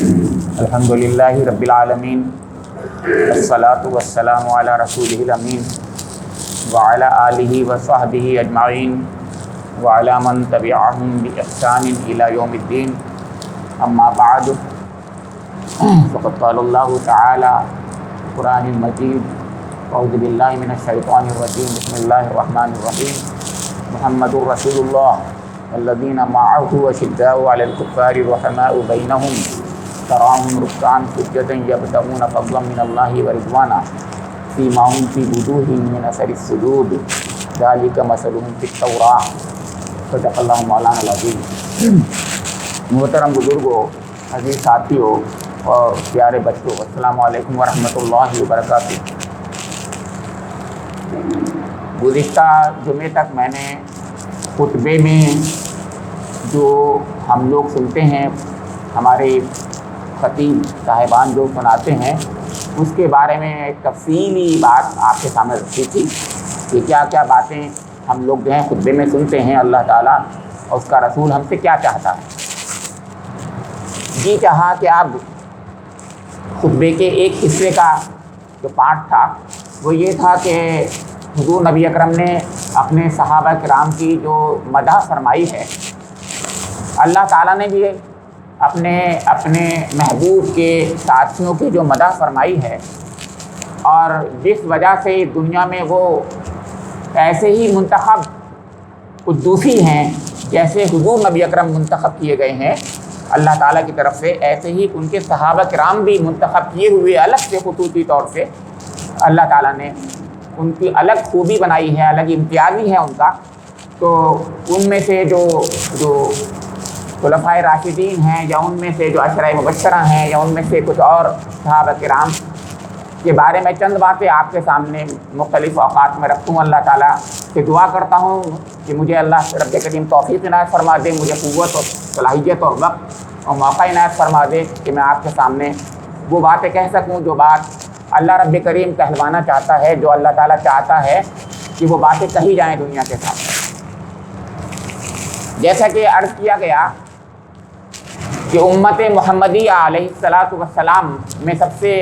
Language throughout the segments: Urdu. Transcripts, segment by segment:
الحمدللہ رب العالمین والصلاة والسلام علی رسولہ الامین وعلی آلہ وصحبہ اجمعین وعلی من تبعہم بإحسان الی یوم الدین اما بعد فقد قال اللہ تعالی قرآن المجید اعوذ باللہ من الشیطان الرجیم بسم اللہ الرحمن الرحیم محمد رسول اللہ والذین معہ اشداء علی الکفار رحماء بینہم تراہم رکعا سجدا یبتغون فضلا من اللہ ورضوانا سیماہم فی وجوہہم من اثر السجود ذلک مثلہم فی التوراۃ صدق اللہ مولانا العظیم۔ محترم بزرگوں، عزیز ساتھیوں اور پیارے بچوں، السلام علیکم ورحمۃ اللہ وبرکاتہ۔ گزشتہ جمعے تک میں نے خطبے میں جو ہم لوگ سنتے ہیں، ہمارے خطیب صاحبان جو سناتے ہیں، اس کے بارے میں ایک تفصیلی بات آپ کے سامنے رکھی تھی کہ کیا کیا باتیں ہم لوگ جو ہیں خطبے میں سنتے ہیں، اللہ تعالیٰ اور اس کا رسول ہم سے کیا چاہتا ہے۔ جی چاہا کہ اب خطبے کے ایک حصے کا جو پارٹ تھا وہ یہ تھا کہ حضور نبی اکرم نے اپنے صحابہ کرام کی جو مدح فرمائی ہے، اللہ تعالیٰ نے بھی اپنے محبوب کے ساتھیوں کی جو مدح فرمائی ہے، اور جس وجہ سے دنیا میں وہ ایسے ہی منتخب قدوسی ہیں جیسے حضور نبی اکرم منتخب کیے گئے ہیں اللہ تعالیٰ کی طرف سے، ایسے ہی ان کے صحابہ کرام بھی منتخب کیے ہوئے الگ سے خصوصی طور سے اللہ تعالیٰ نے ان کی الگ خوبی بنائی ہے، الگ امتیازی ہے ان کا۔ تو ان میں سے جو خلفائے راشدین ہیں، یا ان میں سے جو عشرہ مبشرہ ہیں، یا ان میں سے کچھ اور صحابہ کرام کے بارے میں چند باتیں آپ کے سامنے مختلف اوقات میں رکھوں۔ اللہ تعالیٰ سے دعا کرتا ہوں کہ مجھے اللہ رب کریم توفیق عنایت فرما دے، مجھے قوت اور صلاحیت اور وقت اور موقع عنایت فرما دے کہ میں آپ کے سامنے وہ باتیں کہہ سکوں جو بات اللہ رب کریم کہلوانا چاہتا ہے، جو اللہ تعالیٰ چاہتا ہے کہ وہ باتیں کہی جائیں دنیا کے سامنے۔ جیسا کہ عرض کیا گیا کہ امت محمدیہ علیہ السلام میں سب سے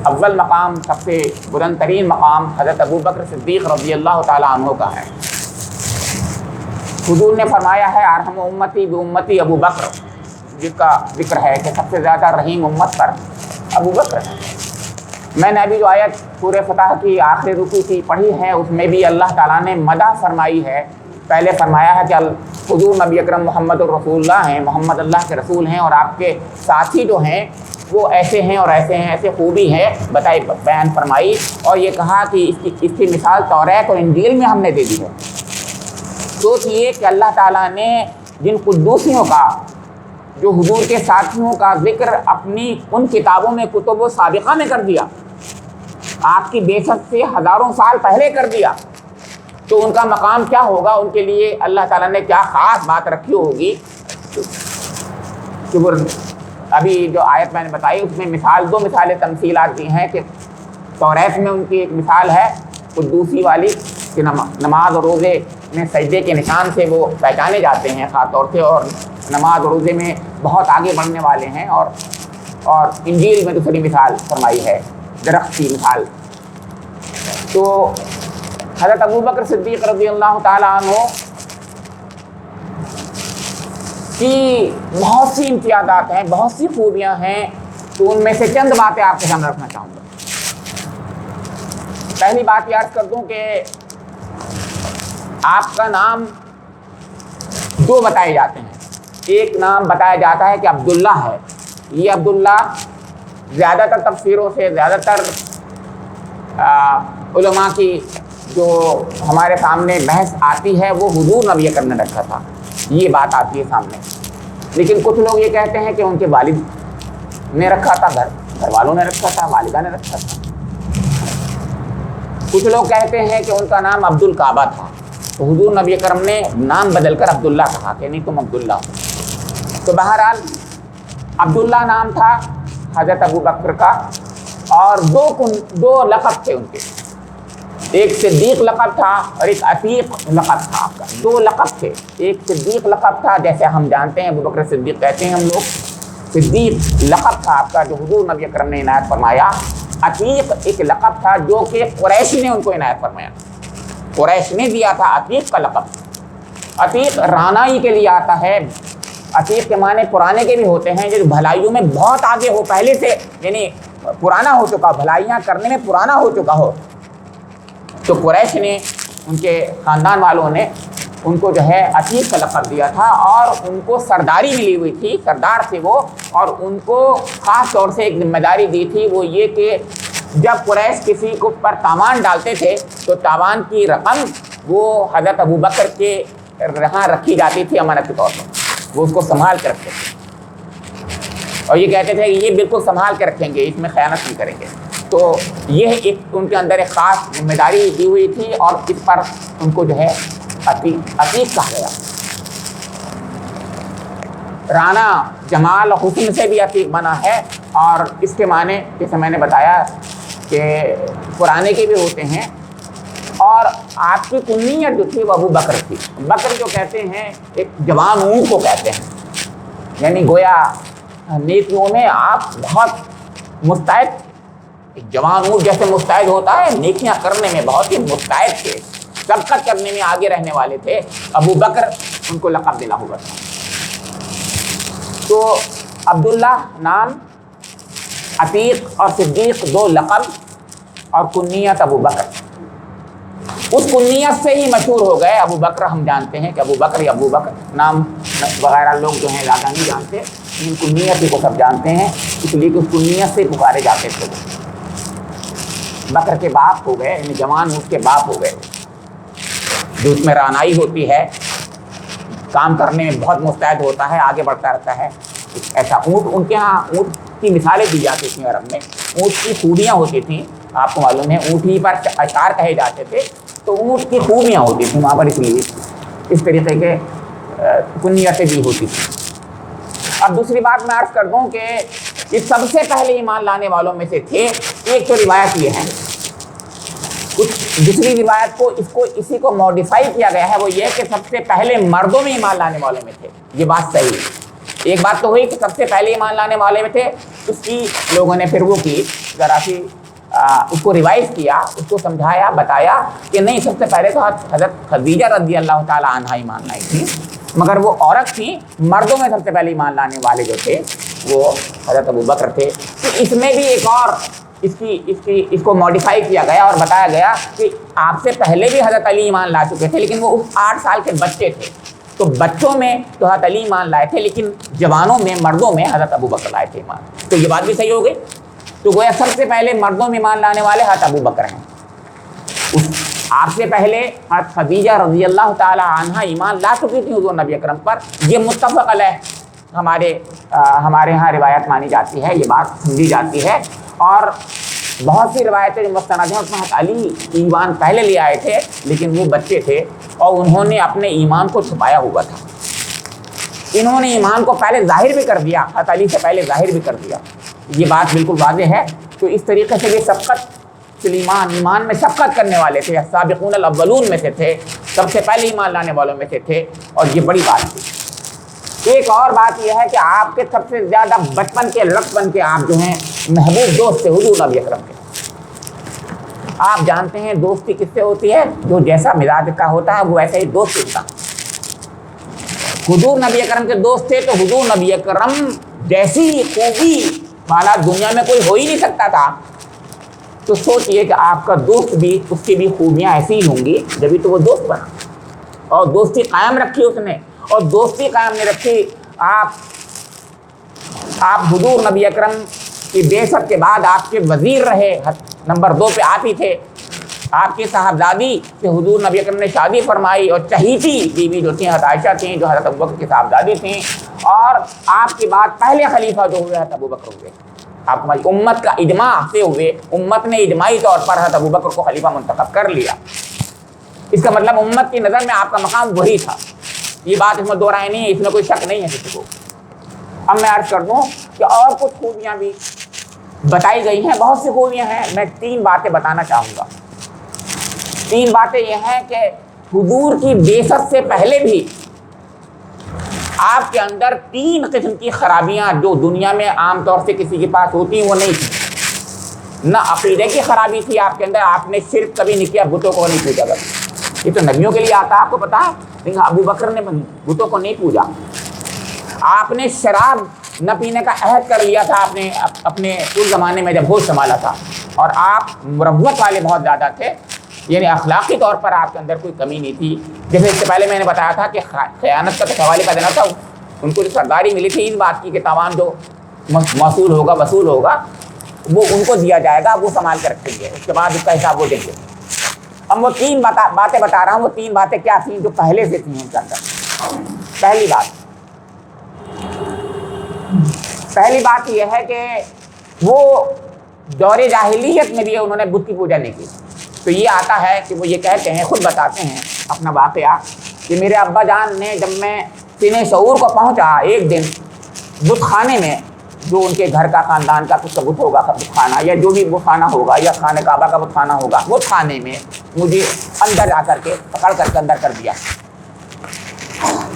اول مقام، سب سے بلند ترین مقام حضرت ابو بکر صدیق رضی اللہ تعالیٰ عنہ کا ہے۔ حضور نے فرمایا ہے ارحم امتی بامتی ابو بکر، جس کا ذکر ہے کہ سب سے زیادہ رحیم امت پر ابو بکر ہے۔ میں نے ابھی جو آیت سورہ فتح کی آخری رکوع کی پڑھی ہے، اس میں بھی اللہ تعالیٰ نے مدح فرمائی ہے۔ پہلے فرمایا ہے کہ حضور نبی اکرم محمد الرسول اللہ ہیں، محمد اللہ کے رسول ہیں، اور آپ کے ساتھی جو ہیں وہ ایسے ہیں اور ایسے ہیں، ایسے خوبی ہے بتائی، بیان فرمائی، اور یہ کہا کہ اس کی مثال توریت اور انجیل میں ہم نے دے دی ہے۔ سوچئے کہ اللہ تعالیٰ نے جن قدوسیوں کا، جو حضور کے ساتھیوں کا ذکر اپنی ان کتابوں میں کتب و سابقہ میں کر دیا، آپ کی بعثت سے ہزاروں سال پہلے کر دیا، تو ان کا مقام کیا ہوگا، ان کے لیے اللہ تعالیٰ نے کیا خاص بات رکھی ہوگی۔ کہ وہ ابھی جو آیت میں نے بتائی اس میں دو مثالیں تمثیلات دی ہیں کہ توریت میں ان کی ایک مثال ہے قدوسی والی کہ نماز اور روزے میں سجدے کے نشان سے وہ پہچانے جاتے ہیں خاص طور سے، اور نماز اور روزے میں بہت آگے بڑھنے والے ہیں، اور انجیل میں دوسری مثال فرمائی ہے درخت کی مثال۔ تو حضرت ابو بکر صدیق رضی اللہ تعالیٰ عنہ کی بہت سی امتیازات ہیں، بہت سی خوبیاں ہیں، تو ان میں سے چند باتیں آپ کے سامنے رکھنا چاہوں گا۔ پہلی بات یہ عرض کر دوں کہ آپ کا نام دو بتائے جاتے ہیں۔ ایک نام بتایا جاتا ہے کہ عبداللہ ہے، یہ عبداللہ زیادہ تر تفسیروں سے، زیادہ تر علماء کی جو ہمارے سامنے بحث آتی ہے وہ حضور نبی اکرم نے رکھا تھا، یہ بات آتی ہے سامنے۔ لیکن کچھ لوگ یہ کہتے ہیں کہ ان کے والد نے رکھا تھا، گھر والوں نے رکھا تھا، والدہ نے رکھا تھا۔ کچھ لوگ کہتے ہیں کہ ان کا نام عبد الکعبہ تھا، تو حضور نبی اکرم نے نام بدل کر عبداللہ کہا کہ نہیں تم عبداللہ ہو۔ تو بہرحال عبداللہ نام تھا حضرت ابو بکر کا، اور دو لقب تھے ان کے، ایک صدیق لقب تھا اور ایک عتیق لقب تھا آپ کا، دو لقب تھے۔ ایک صدیق لقب تھا، جیسے ہم جانتے ہیں ابو بکر صدیق کہتے ہیں ہم لوگ، صدیق لقب تھا آپ کا جو حضور نبی اکرم نے عنایت فرمایا. عتیق ایک لقب تھا جو کہ قریش نے ان کو عنایت فرمایا. قریش نے دیا تھا عتیق کا لقب. عتیق رانائی کے لیے آتا ہے. عتیق کے معنی پرانے کے بھی ہوتے ہیں، جو بھلائیوں میں بہت آگے ہو، پہلے سے یعنی پرانا ہو چکا، بھلائیاں کرنے میں پرانا ہو چکا ہو. تو قریش نے، ان کے خاندان والوں نے ان کو جو ہے عتیق کا لقب دیا تھا، اور ان کو سرداری ملی ہوئی تھی، سردار تھے وہ، اور ان کو خاص طور سے ایک ذمہ داری دی تھی، وہ یہ کہ جب قریش کسی کو پر تاوان ڈالتے تھے تو تاوان کی رقم وہ حضرت ابو بکر کے یہاں رکھی جاتی تھی امانت کے طور پر. وہ اس کو سنبھال کے رکھتے تھے اور یہ کہتے تھے کہ یہ بالکل سنبھال کے رکھیں گے، اس میں خیانت نہیں کریں گے. تو یہ ایک ان کے اندر ایک خاص ذمہ داری دی ہوئی تھی، اور اس پر ان کو جو ہے عتیق کہا گیا. رانا جمال حسن سے بھی عتیق بنا ہے، اور اس کے معنی جیسے میں نے بتایا کہ پرانے کے بھی ہوتے ہیں. اور آپ کی کنیت جو تھی وہ ابو بکر تھی. بکر جو کہتے ہیں ایک جوان اونٹ کو کہتے ہیں، یعنی گویا نیکیوں میں آپ بہت مستعد، ایک جوان اونٹ جیسے مستعد ہوتا ہے، نیکیاں کرنے میں بہت ہی مستعد تھے، سبقت کرنے میں آگے رہنے والے تھے. ابو بکر ان کو لقب دلا ہوا تھا. تو عبداللہ نام، عتیق اور صدیق دو لقب، اور کنیت ابو بکر. اس کنیت سے ہی مشہور ہو گئے. ابو بکر ہم جانتے ہیں کہ ابو بکر یا ابو بکر نام وغیرہ لوگ جو ہیں زیادہ نہیں جانتے، لیکن کنیت ہی کو سب جانتے ہیں، اس لیے کہ اس کنیت سے پکارے جاتے تھے. بکر کے باپ ہو گئے، یعنی جوان اونٹ کے باپ ہو گئے، جو اس میں رانائی ہوتی ہے، کام کرنے میں بہت مستعد ہوتا ہے، آگے بڑھتا رہتا ہے. ایسا اونٹ، ان کے ہاں اونٹ کی مثالیں دی جاتی تھیں عرب میں. اونٹ کی خوبیاں ہوتی تھیں، آپ کو معلوم ہے اونٹ ہی پر اشعار کہے جاتے تھے، تو اونٹ کی خوبیاں ہوتی تھیں وہاں پر، اس لیے اس طریقے کے کنیتیں بھی ہوتی تھیں. اب دوسری بات میں عرض کر دوں کہ یہ سب سے پہلے ایمان لانے والوں میں سے تھے. ایک تو روایت یہ ہے، کچھ دوسری روایت کو اسی کو موڈیفائی کیا گیا ہے، وہ یہ کہ سب سے پہلے مردوں میں ایمان لانے والوں میں تھے. یہ بات صحیح ہے. ایک بات تو ہوئی کہ سب سے پہلے ایمان لانے والے میں تھے، اس کی لوگوں نے پھر وہ کی ذرا سی اس کو ریوائز کیا، اس کو سمجھایا، بتایا کہ نہیں، سب سے پہلے تو حضرت خدیجہ رضی اللہ تعالی عنہا ایمان لائی تھی، مگر وہ عورت تھی. مردوں میں سب سے پہلے ایمان لانے والے جو تھے وہ حضرت ابو بکر تھے. تو اس میں بھی ایک اور اس کو موڈیفائی کیا گیا اور بتایا گیا کہ آپ سے پہلے بھی حضرت علی ایمان لا چکے تھے، لیکن وہ 8 سال کے بچے تھے. تو بچوں میں تو حضرت علی ایمان لائے تھے، لیکن جوانوں میں، مردوں میں حضرت ابو بکر لائے تھے ایمان. تو یہ بات بھی صحیح ہو گئی. تو گویا سب سے پہلے مردوں میں ایمان لانے والے حضرت ابو بکر ہیں. آپ سے پہلے حضرت خدیجہ رضی اللہ تعالی عنہا ایمان لا چکی تھی حضور نبی اکرم پر. یہ متفق علیہ ہمارے ہاں روایت مانی جاتی ہے، یہ بات سمجھی جاتی ہے. اور بہت سی روایتیں جو مستند ہیں اس میں حضرت علی ایمان پہلے لے آئے تھے، لیکن وہ بچے تھے اور انہوں نے اپنے ایمان کو چھپایا ہوا تھا. انہوں نے ایمان کو پہلے ظاہر بھی کر دیا، حضرت علی سے پہلے ظاہر بھی کر دیا. یہ بات بالکل واضح ہے. تو اس طریقے سے یہ سبقت سلیمان ایمان میں سبقت کرنے والے تھے، سابقون الاولون میں سے تھے، سب سے پہلے ایمان لانے والوں میں سے تھے، اور یہ بڑی بات تھی. ایک اور بات یہ ہے کہ آپ کے سب سے زیادہ بچپن کے لڑکپن کے آپ جو ہیں محبوب دوست تھے حضور نبی اکرم کے. آپ جانتے ہیں دوستی کس سے ہوتی ہے؟ جو جیسا مزاج کا ہوتا ہے وہ ایسا ہی دوست ہوتا ہے. حضور نبی اکرم کے دوست تھے، تو حضور نبی اکرم جیسی خوبی والا دنیا میں کوئی ہو ہی نہیں سکتا تھا. تو سوچئے کہ آپ کا دوست بھی، اس کی بھی خوبیاں ایسی ہی ہوں گی، جبھی تو وہ دوست بنا. اور دوستی قائم رکھی اس نے. اور دوستی قائم نہیں رکھی. آپ حضور نبی اکرم کی بعثت کے بعد آپ کے وزیر رہے، نمبر 2 پہ آپ ہی تھے. آپ کی صاحبزادی سے حضور نبی اکرم نے شادی فرمائی، اور چہیتی بیوی جو تھیں حضرت عائشہ تھیں، جو حضرت ابو بکر کی صاحبزادی تھیں. اور آپ کے بعد پہلے خلیفہ جو ہوئے حضرت ابو بکر ہوئے. آپ ہماری امت کا اجماع سے ہوئے، امت نے اجماعی طور پر حضرت ابو بکر کو خلیفہ منتخب کر لیا. اس کا مطلب امت کی نظر میں آپ کا مقام وہی تھا. یہ بات اس میں دو رائے نہیں ہے، اس میں کوئی شک نہیں ہے کسی کو. اب میں عرض کر دوں کہ اور کچھ خوبیاں بھی بتائی گئی ہیں، بہت سی خوبیاں ہیں. میں 3 باتیں بتانا چاہوں گا. 3 باتیں یہ ہیں کہ حضور کی بعثت سے پہلے بھی آپ کے اندر 3 قسم کی خرابیاں جو دنیا میں عام طور سے کسی کے پاس ہوتی ہیں وہ نہیں تھی. نہ عقیدے کی خرابی تھی آپ کے اندر, آپ نے شرک کبھی نہیں کیا, بتوں کو نہیں پوجا کبھی, یہ تو نبیوں کے لیے آتا ہے آپ کو پتا ہے, لیکن ابو بکر نے بتوں کو نہیں پوجا. آپ نے شراب نہ پینے کا عہد کر لیا تھا آپ نے اپنے اس زمانے میں جب ہوش سنبھالا تھا, اور آپ مروت والے بہت زیادہ تھے, یعنی اخلاقی طور پر آپ کے اندر کوئی کمی نہیں تھی. جیسے اس سے پہلے میں نے بتایا تھا کہ خیانت کا تو حوالے کا دینا تھا, ان کو جو سرداری ملی تھی اس بات کی کہ تاوان جو موصول ہوگا وصول ہوگا وہ ان کو دیا جائے گا, وہ سنبھال کے رکھیں گے, اس کے بعد اس کا حساب وہ دیں گے. اب وہ 3 باتیں بتا رہا ہوں, وہ 3 باتیں کیا تھیں جو پہلے سے تھیں ان کے اندر. پہلی بات یہ ہے کہ وہ دور جاہلیت میں بھی انہوں نے بت کی پوجا نہیں کی. تو یہ آتا ہے کہ وہ یہ کہتے ہیں, خود بتاتے ہیں اپنا واقعہ, کہ میرے ابا جان نے جب میں سینہ شعور کو پہنچا ایک دن بت خانے میں, جو ان کے گھر کا خاندان کا کچھ بت ہوگا بت خانہ, یا جو بھی بت خانہ ہوگا, یا خانہ کعبہ کا بت خانہ ہوگا, بت خانے میں مجھے اندر جا کر کے پکڑ کر کے اندر کر دیا.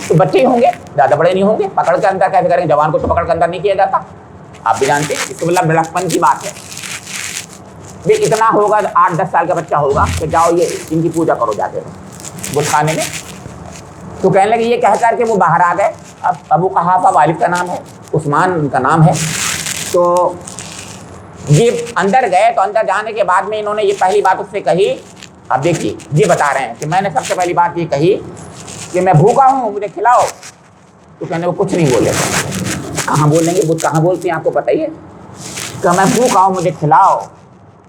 تو بچے ہی ہوں گے, زیادہ بڑے نہیں ہوں گے, پکڑ کے اندر کیسے کریں گے, جوان کو تو پکڑ کے اندر نہیں کیا جاتا, آپ بھی جانتے ہیں, اس کو مطلب بڑھپن کی بات ہے. یہ اتنا ہوگا 8-10 سال کا بچہ ہوگا کہ جاؤ یہ ان کی پوجا کرو جا کے بت خانے میں. تو کہنے لگے, یہ کہہ کر کے وہ باہر آ گئے. اب ابو قحافہ والد کا نام ہے, عثمان ان کا نام ہے. تو یہ اندر گئے, تو اندر جانے کے بعد میں انہوں نے یہ پہلی بات اس سے کہی. اب دیکھیے یہ بتا رہے ہیں کہ میں نے سب سے پہلی بات یہ کہی کہ میں بھوکا ہوں, مجھے کھلاؤ. تو کہنے وہ کچھ نہیں بولے. کہاں بولیں گے, بت کہاں بولتے ہیں آپ کو پتہ ہی ہے, کہ میں بھوکا ہوں مجھے کھلاؤ.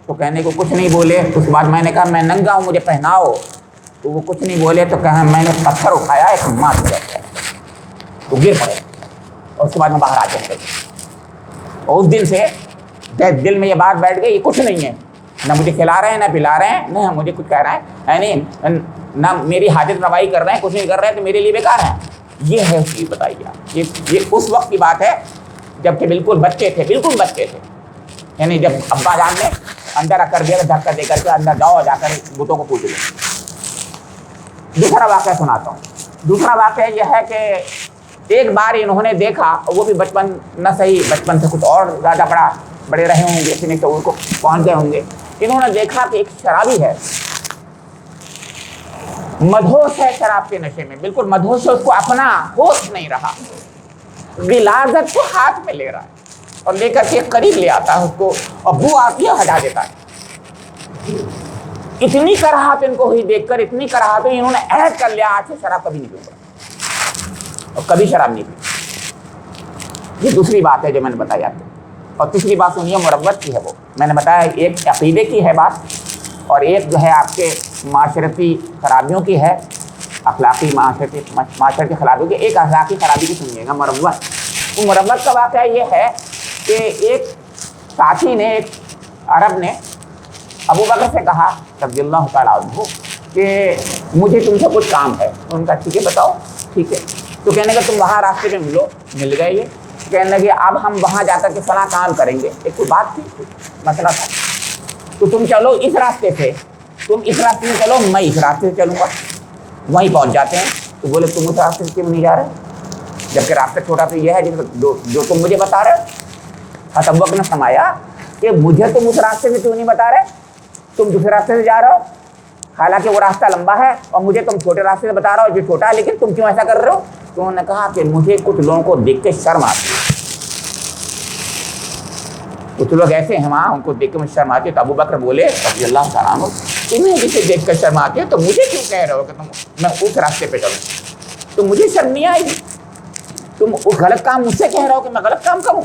تو کہنے کو کچھ نہیں بولے. اس کے بعد میں نے کہا میں ننگا ہوں مجھے پہناؤ. تو وہ کچھ نہیں بولے. تو کہا میں نے پتھر اٹھایا, ایک مار دیا, تو گر پڑے. اور اس کے بعد میں باہر آ جاؤں. اور اس دن سے دل میں یہ بات بیٹھ گئی, یہ کچھ نہیں ہے, نہ مجھے کھلا رہے ہیں نہ پلا رہے ہیں, نہ مجھے کچھ کہہ رہے ہیں, یعنی نہ میری حاجت روائی کر رہے ہیں, کچھ نہیں کر رہے ہیں, تو میرے لیے بیکار ہیں. یہ ہے اس کی بتائیے آپ, یہ اس وقت کی بات ہے جب کہ بالکل بچے تھے, یعنی جب ابا جان نے اندر کر دیا دھکا دے کر کے اندر جاؤ جا کر بتوں کو پوچھ لو. دوسرا واقعہ سناتا ہوں. دوسرا واقعہ یہ ہے کہ ایک بار انہوں نے دیکھا, وہ بھی بچپن نہ صحیح, بچپن سے کچھ اور زیادہ بڑے رہے ہوں گے, سینے شعور کو پہنچ گئے ہوں گے. انہوں نے دیکھا کہ ایک شرابی ہے, مدہوش ہے شراب کے نشے میں, بالکل مدہوش ہے, اس کو اپنا ہوش نہیں رہا, غلاظت کو ہاتھ میں لے رہا ہے اور لے کر کے قریب لے آتا ہے اس کو, اور بو آتی ہے ہٹا دیتا ہے. اتنی کراہت ان کو ہوئی دیکھ کر, اتنی کراہت ہوئی, انہوں نے عہد کر لیا آج سے شراب کبھی نہیں پیوں گا, اور کبھی شراب نہیں پی. یہ دوسری بات ہے جو میں نے بتائی آپ کو. اور تیسری بات سنیے, مربت کی ہے. وہ میں نے بتایا ایک عقیدے کی ہے بات, اور ایک جو ہے آپ کے معاشرتی خرابیوں کی ہے, اخلاقی معاشرتی خرابیوں کی. ایک اخلاقی خرابی کی سنیے گا, مربت. وہ مربت کا واقعہ یہ ہے کہ ایک ساتھی نے, ایک عرب نے ابو بکر سے کہا رضی اللہ تعالیٰ عنہ کہ مجھے تم سے کچھ کام ہے. ان کا ٹھیک ہے بتاؤ. ٹھیک ہے. تو کہنے کا تم وہاں راستے میں ملو. مل گئے. یہ کہنے لگے اب ہم وہاں جا کر کے فلاں کام کریں گے. ایک کوئی بات تھی, مسئلہ تھا. تو تم چلو اس راستے سے, تم اس راستے میں چلو, میں اس راستے سے چلوں گا. وہیں پہنچ جاتے ہیں. تو بولے تم اس راستے سے کیوں نہیں جا رہے, جبکہ راستہ چھوٹا تو یہ ہے جو تم مجھے بتا رہے ہو. ابو بکر نے فرمایا کہ مجھے تم اس راستے سے کیوں نہیں بتا رہے, تم دوسرے راستے سے جا رہے ہو, حالانکہ وہ راستہ لمبا ہے, اور مجھے تم چھوٹے راستے سے بتا رہے ہو جو چھوٹا ہے, لیکن تم کیوں ایسا کر رہے ہو. تو انہوں نے کہا کہ مجھے کچھ لوگوں کو دیکھ کے شرم آتی ہے. کچھ لوگ ایسے ہیں وہاں, ان کو دیکھ کے مجھے شرم آتی ہے. تو ابو بکر بولے رضی اللہ تعالیٰ عنہ, تمہیں جسے دیکھ کر شرم آتی ہے تو مجھے کیوں کہہ رہے ہو کہ میں اس راستے پہ چلوں. تو مجھے شرم نہیں آئی, تم اس غلط کام مجھ سے کہہ رہے ہو کہ میں غلط کام کروں.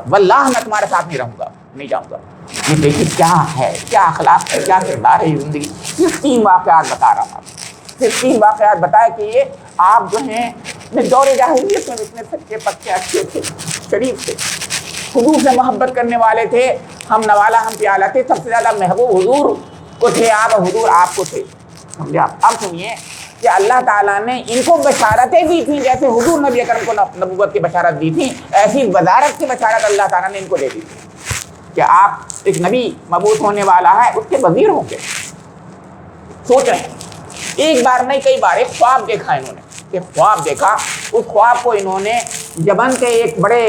واللہ میں تمہارے ساتھ نہیں رہوں گا, نہیں جاؤں گا. یہ دیکھیے کیا ہے, کیا اخلاق ہے, کیا کردار ہے یہ زندگی. صرف 3 واقعات بتا رہا ہوں, صرف 3 واقعات بتائے کہ یہ آپ جو ہیں دور جاہلیت میں اتنے سچے پکے اچھے تھے, شریف تھے, حضور سے محبت کرنے والے تھے, ہم نوالا ہم پیالہ تھے, سب سے زیادہ محبوب حضور کو تھے آپ, اور حضور آپ کو تھے. سمجھے آپ. اب سنیے کہ اللہ تعالیٰ نے ان کو بشارتیں دی تھیں, جیسے حضور نبی اکرم کو نبوت کی بشارت دی تھی, ایسی وزارت کی بشارت اللہ تعالیٰ نے ان کو دے دی تھی کہ آپ ایک نبی مبعوث ہونے والا ہے, اس کے وزیر ہوں گے. سوچ رہے ہیں, ایک بار نہیں کئی بار ایک خواب دیکھا انہوں نے, ایک خواب دیکھا. اس خواب کو انہوں نے یمن کے ایک بڑے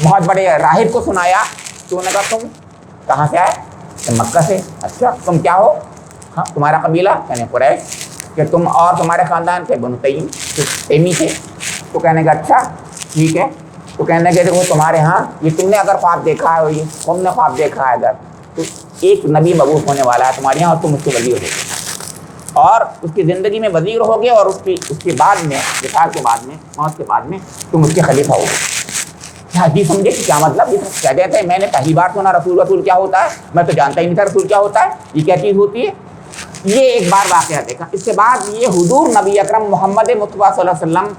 بہت بڑے راہب کو سنایا. تو انہوں نے کہا تم کہاں سے آئے؟ مکہ سے. اچھا تم کیا ہو؟ ہاں تمہارا قبیلہ؟ کہنے قریش. کہ تم اور تمہارے خاندان کے بنو تیمی تھے. تو کہنے کا اچھا ٹھیک ہے. تو کہنے کہ دیکھو تمہارے ہاں یہ تم نے اگر خواب دیکھا ہے, یہ تم نے خواب دیکھا ہے اگر, تو ایک نبی مبعوث ہونے والا ہے تمہارے یہاں اور تم اس کے وزیر ہو گے اور اس کی زندگی میں وزیر ہو گے اور اس کے بعد میں وصال کے بعد میں موت کے بعد میں تم اس کے خلیفہ ہو گے. حدیث سمجھے کیا مطلب؟ یہ کیا کہتے ہیں میں نے پہلی بار سنا رسول کیا ہوتا ہے, میں تو جانتا ہی نہیں تھا رسول کیا ہوتا ہے, یہ کیا چیز ہوتی ہے. یہ ایک بار واقعہ دیکھا. اس کے بعد یہ حضور نبی اکرم محمد مصطفیٰ صلی اللہ علیہ وسلم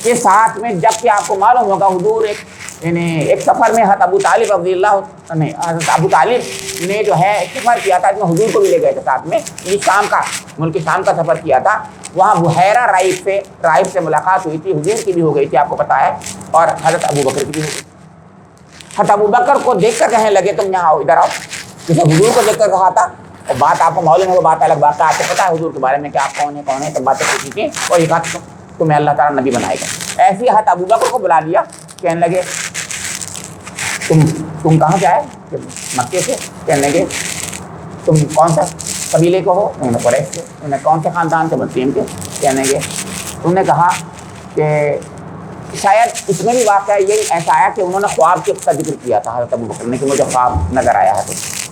کے ساتھ میں, جب کہ آپ کو معلوم ہوگا حضور ایک سفر میں حضرت ابو طالب رضی اللہ نے, حضرت ابو طالب نے جو ہے سفر کیا تھا, اس میں حضور کو بھی لے گئے تھے ساتھ میں. یہ شام کا ملک شام کا سفر کیا تھا. وہاں بحیرہ راہب سے ملاقات ہوئی تھی. حضور کی بھی ہو گئی تھی آپ کو پتا ہے, اور حضرت ابو بکر کی بھی ہو گئی. حضرت ابو بکر کو دیکھ کر کہنے لگے تم یہاں آؤ, ادھر آؤ. جسے حضور کو دیکھ کر کہا تھا, اور بات آپ کو معلوم ہے وہ بات الگ بات ہے, آپ کو پتا ہے حضور کے بارے میں کہ آپ کون ہے سب باتیں پوچھی تھیں, اور یہ کہا تمہیں اللہ تعالیٰ نبی بنائے گا. ایسے ہی حضرت ابو بکر کو بلا لیا. کہنے لگے تم کہاں سے آئے؟ مکے سے. کہنے لگے تم کون سا قبیلے کو ہو؟ انہوں نے قریش سے. انہوں نے کون سے خاندان سے؟ مسلم کے. کہنے لگے انہوں نے کہا کہ شاید اس میں بھی واقعہ یہی ایسا آیا کہ انہوں نے خواب کا ذکر کیا تھا حضرت ابو بکر نے کہ مجھے خواب نظر آیا ہے.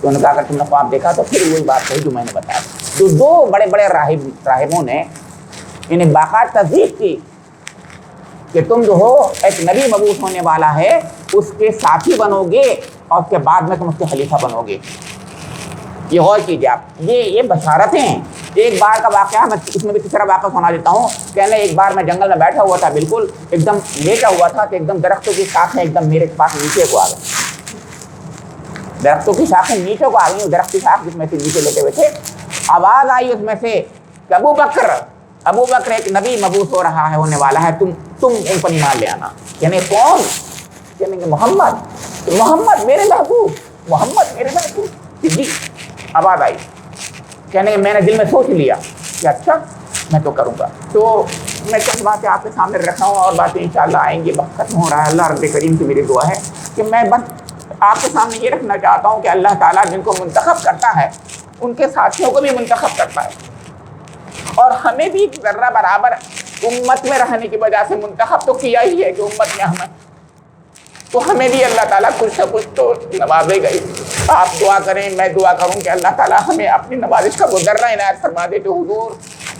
تو انہوں نے کہا اگر تم نے خواب دیکھا تو پھر وہی بات کہی جو میں نے بتایا. تو دو بڑے بڑے راہبوں نے انہیں باقاعدہ تصدیق کی کہ تم جو ہو ایک نبی مبعوث ہونے والا ہے, اس کے ساتھی بنو گے اور اس کے بعد میں تم اس کے خلیفہ بنو گے. یہ غور کیجیے آپ, یہ بشارتیں ہیں. ایک بار کا واقعہ میں اس میں بھی تیسرا واقعہ سنا دیتا ہوں. کہنے ایک بار میں جنگل میں بیٹھا ہوا تھا, بالکل ایک دم لیٹا ہوا تھا, کہ ایک دم درختوں کی شاخیں ایک دم میرے پاس نیچے کو آ گئی. درختوں کی شاخیں نیچے کو آ گئی. درخت کی شاخ جس میں سے نیچے لیٹے ہوئے تھے, آواز آئی اس میں سے کہ ابو بکر ایک نبی مبعوث ہو رہا ہے, ہونے والا ہے, تم ان پر ایمان لے آنا. یعنی کون؟ کہنے کہ محمد میرے محبوب, محمد میرے محبوب. جی آواز آئی. کہنے کہ میں نے دل میں سوچ لیا کہ اچھا میں تو کروں گا. تو میں چند باتیں آپ کے سامنے رکھا ہوں, اور باتیں انشاءاللہ آئیں گی. وقت ختم ہو رہا ہے. اللہ رب کریم کی میری دعا ہے کہ میں بس آپ کے سامنے یہ رکھنا چاہتا ہوں کہ اللہ تعالیٰ جن کو منتخب کرتا ہے ان کے ساتھیوں کو بھی منتخب کرتا ہے, اور ہمیں بھی ذرہ برابر امت میں رہنے کی وجہ سے منتخب تو کیا ہی ہے کہ امت میں ہمیں, تو ہمیں بھی اللہ تعالیٰ کچھ نہ کچھ تو نوازے گا. آپ دعا کریں, میں دعا کروں کہ اللہ تعالیٰ ہمیں اپنی نوازش کا وہ ذرہ عنایت فرما دے جو حضور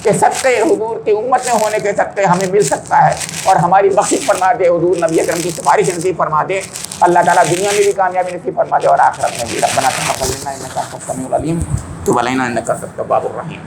کے صدقے, حضور کی امت میں ہونے کے صدقے ہمیں مل سکتا ہے, اور ہماری بخشش فرما دے, حضور نبی اکرم کی سفارش نصیب فرما دے. اللہ تعالیٰ دنیا میں بھی کامیابی نصیب فرما دے اور آخرت میں بھی. ربنا تقبل منا انک انت السمیع العلیم وتب علینا انک انت التواب الرحیم.